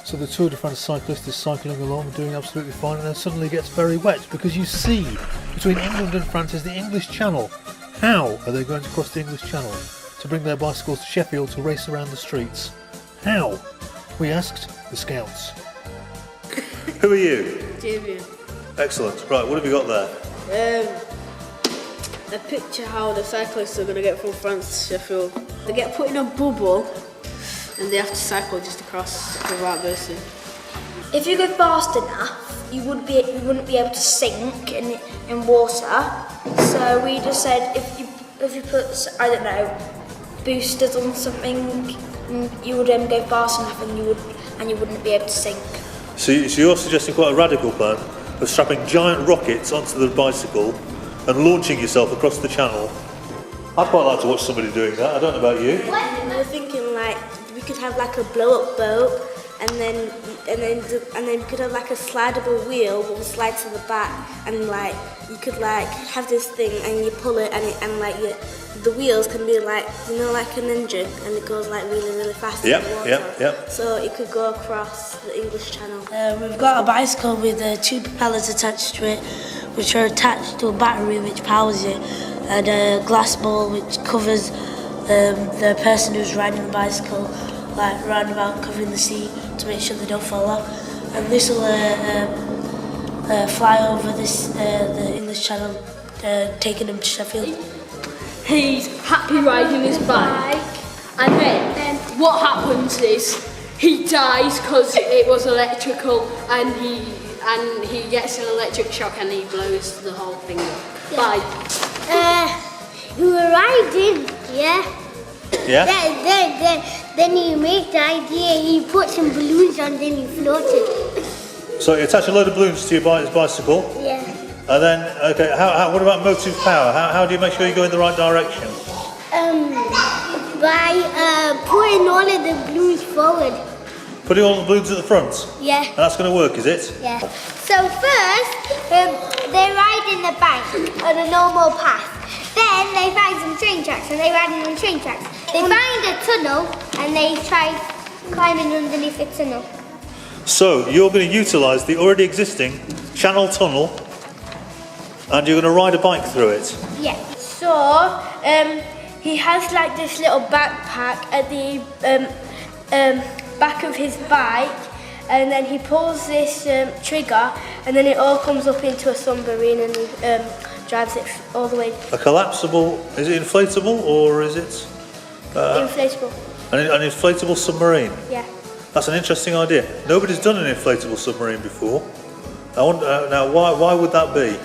So the Tour de France cyclist is cycling along, doing absolutely fine, and then suddenly gets very wet because you see between England and France is the English Channel. How are they going to cross the English Channel to bring their bicycles to Sheffield to race around the streets? How? We asked the scouts. Who are you? Damien. Excellent. Right, what have you got there? A picture how the cyclists are going to get from France to Sheffield. They get put in a bubble and they have to cycle just across without bursting. If you go fast enough, you wouldn't be able to sink in water. So we just said if you put, I don't know, boosters on something, you would go fast enough and you wouldn't be able to sink. So you're suggesting quite a radical plan of strapping giant rockets onto the bicycle and launching yourself across the channel. I'd quite like to watch somebody doing that. I don't know about you. We're thinking like we could have like a blow-up boat, and then we could have like a slidable wheel that will slide to the back, and like you could like have this thing and you pull it and like the wheels can be like, you know, like an engine, and it goes like really fast in the water. Yep. So it could go across the English Channel. We've got a bicycle with two propellers attached to it, which are attached to a battery which powers it, and a glass ball which covers the person who's riding the bicycle, like round about covering the seat to make sure they don't fall off. And this will fly over the English Channel, taking them to Sheffield. He's happy riding his bike, and then what happens is he dies because it was electrical, and he gets an electric shock and he blows the whole thing up. Bye. You were riding, yeah? Yeah? Then he made the idea, he put some balloons on, then he floated. So you attach a load of balloons to your bicycle? Yeah. And then, okay, what about motive power? How do you make sure you go in the right direction? By putting all of the balloons forward. Putting all the balloons at the front? Yeah. And that's going to work, is it? Yeah. So first, they ride in the bank on a normal path. Then they find some train tracks and they ride in on train tracks. They find a tunnel and they try climbing underneath the tunnel. So you're going to utilise the already existing channel tunnel and you're going to ride a bike through it? Yeah. So he has like this little backpack at the back of his bike, and then he pulls this trigger, and then it all comes up into a submarine, and he drives it all the way. A collapsible, is it inflatable or is it? Inflatable. An inflatable submarine? Yeah. That's an interesting idea. Nobody's done an inflatable submarine before. I wonder, now why would that be?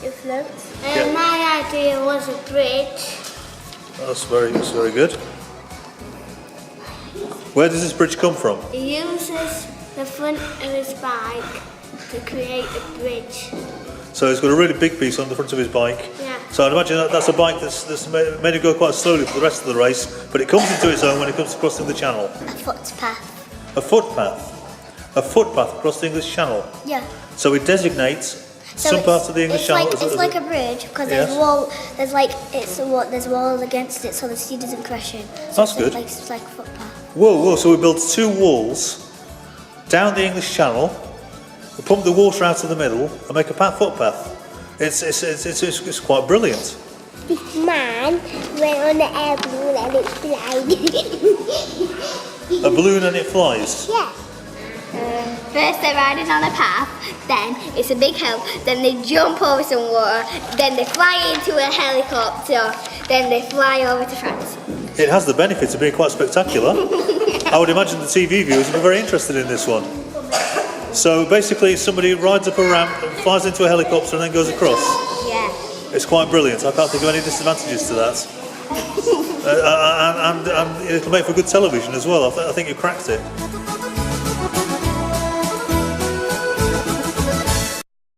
It floats. Yeah. My idea was a bridge. That's very good. Where does this bridge come from? He uses the front of his bike to create a bridge. So he's got a really big piece on the front of his bike. Yeah. So I'd imagine that's a bike that's made to go quite slowly for the rest of the race, but it comes into its own when it comes to crossing the channel. A footpath. A footpath. A footpath across the English Channel. Yeah. So it designates some parts of the English Channel. It's like a bridge because Yes. there's walls against it, so the sea doesn't crash in. So That's good. It's like a footpath. Whoa, so we built two walls down the English Channel, we pump the water out of the middle and make a footpath. It's quite brilliant. This man went on the air balloon and it flies. A balloon and it flies. Yeah. First they're riding on a path, then it's a big hill, then they jump over some water, then they fly into a helicopter, then they fly over to France. It has the benefit of being quite spectacular. I would imagine the TV viewers would be very interested in this one. So basically somebody rides up a ramp and flies into a helicopter and then goes across. Yeah. It's quite brilliant. I can't think of any disadvantages to that. And it'll make for good television as well. I think you cracked it.